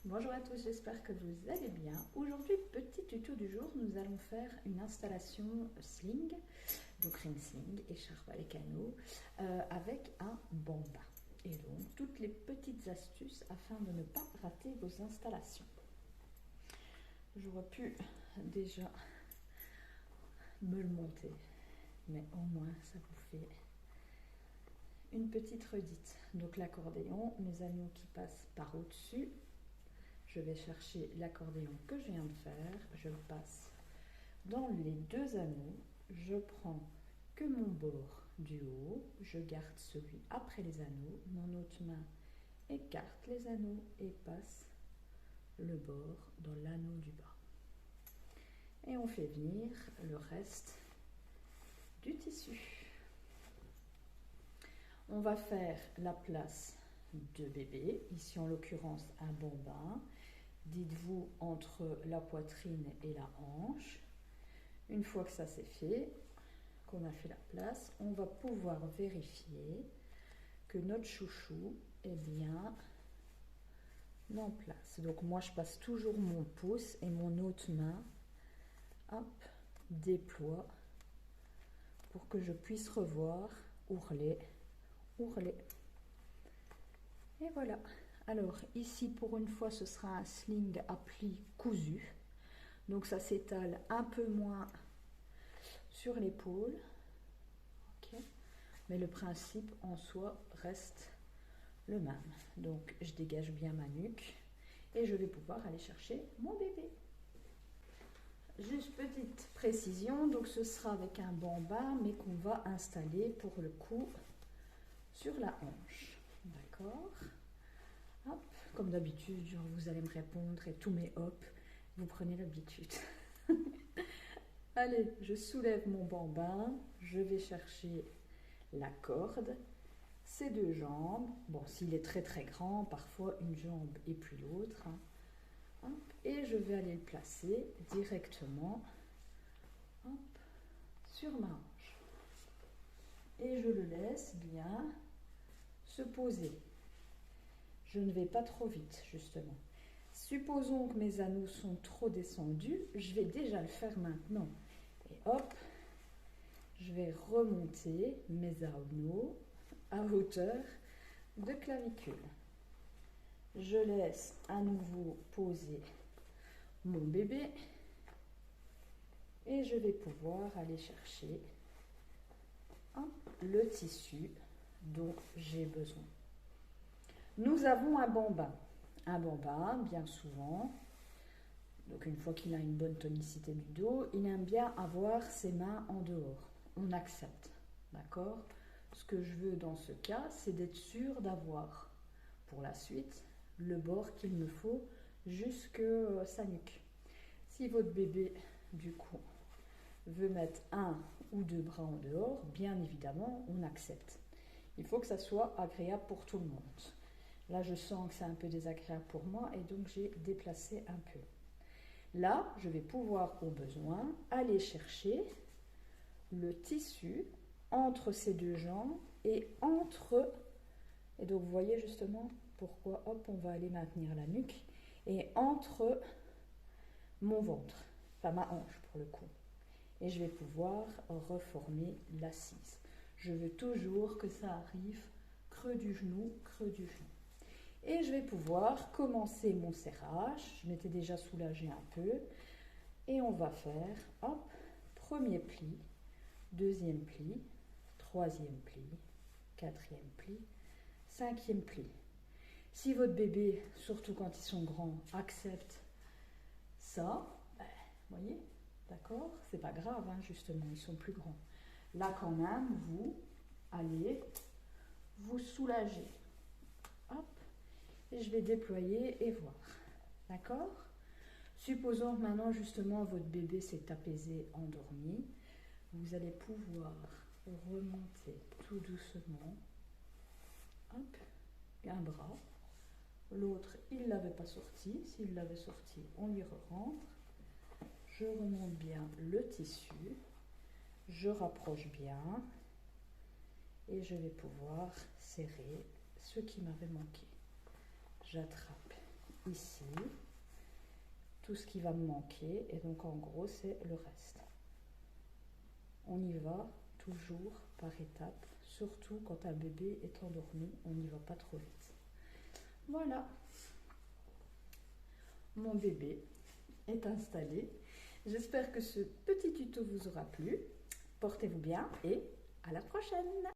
Bonjour à tous, j'espère que vous allez bien. Aujourd'hui, petit tuto du jour, nous allons faire une installation sling, donc ring sling, écharpe à les canaux, avec un bamba. Et donc, toutes les petites astuces afin de ne pas rater vos installations. J'aurais pu déjà me le monter, mais au moins ça vous fait une petite redite. Donc l'accordéon, mes anneaux qui passent par au-dessus. Je vais chercher l'accordéon que je viens de faire, je le passe dans les deux anneaux, je prends que mon bord du haut, je garde celui après les anneaux, mon autre main écarte les anneaux et passe le bord dans l'anneau du bas. Et on fait venir le reste du tissu. On va faire la place de bébé, ici en l'occurrence un bambin. Dites-vous entre la poitrine et la hanche. Une fois que ça c'est fait, qu'on a fait la place, on va pouvoir vérifier que notre chouchou est bien en place. Donc moi je passe toujours mon pouce et mon autre main, hop, déploie pour que je puisse revoir, ourler. Et voilà. Alors ici pour une fois ce sera un sling à plis cousu. Donc ça s'étale un peu moins sur l'épaule. Okay. Mais le principe en soi reste le même. Donc je dégage bien ma nuque et je vais pouvoir aller chercher mon bébé. Juste petite précision, donc ce sera avec un bambin mais qu'on va installer pour le coup sur la hanche. D'accord? Hop, comme d'habitude, vous allez me répondre et tous mes hop, vous prenez l'habitude. Allez, je soulève mon bambin, je vais chercher la corde, ces deux jambes. Bon, s'il est très très grand, parfois une jambe et puis l'autre. Hein. Et je vais aller le placer directement hop, sur ma hanche. Et je le laisse bien se poser. Je ne vais pas trop vite, justement. Supposons que mes anneaux sont trop descendus, je vais déjà le faire maintenant. Et hop, je vais remonter mes anneaux à hauteur de clavicule. Je laisse à nouveau poser mon bébé et je vais pouvoir aller chercher le tissu dont j'ai besoin. Nous avons un bambin. Un bambin, bien souvent, donc une fois qu'il a une bonne tonicité du dos, il aime bien avoir ses mains en dehors. On accepte, d'accord? Ce que je veux dans ce cas, c'est d'être sûr d'avoir, pour la suite, le bord qu'il me faut jusque sa nuque. Si votre bébé, du coup, veut mettre un ou deux bras en dehors, bien évidemment, on accepte. Il faut que ça soit agréable pour tout le monde. Là, je sens que c'est un peu désagréable pour moi et donc j'ai déplacé un peu. Là, je vais pouvoir, au besoin, aller chercher le tissu entre ces deux jambes et entre... Et donc, vous voyez justement pourquoi, hop, on va aller maintenir la nuque et entre mon ventre, enfin ma hanche pour le coup. Et je vais pouvoir reformer l'assise. Je veux toujours que ça arrive creux du genou, creux du genou. Et je vais pouvoir commencer mon serrage. Je m'étais déjà soulagée un peu. Et on va faire, hop, premier pli, deuxième pli, troisième pli, quatrième pli, cinquième pli. Si votre bébé, surtout quand ils sont grands, accepte ça, ben, voyez, d'accord, c'est pas grave, hein, justement, ils sont plus grands. Là, quand même, vous allez vous soulager. Hop. Et je vais déployer et voir. D'accord? Supposons que maintenant, justement, votre bébé s'est apaisé, endormi. Vous allez pouvoir remonter tout doucement. Hop, un bras. L'autre, il ne l'avait pas sorti. S'il l'avait sorti, on lui rentre. Je remonte bien le tissu. Je rapproche bien. Et je vais pouvoir serrer ce qui m'avait manqué. J'attrape ici tout ce qui va me manquer. Et donc en gros, c'est le reste. On y va toujours par étapes, surtout quand un bébé est endormi, on n'y va pas trop vite. Voilà, mon bébé est installé. J'espère que ce petit tuto vous aura plu. Portez-vous bien et à la prochaine!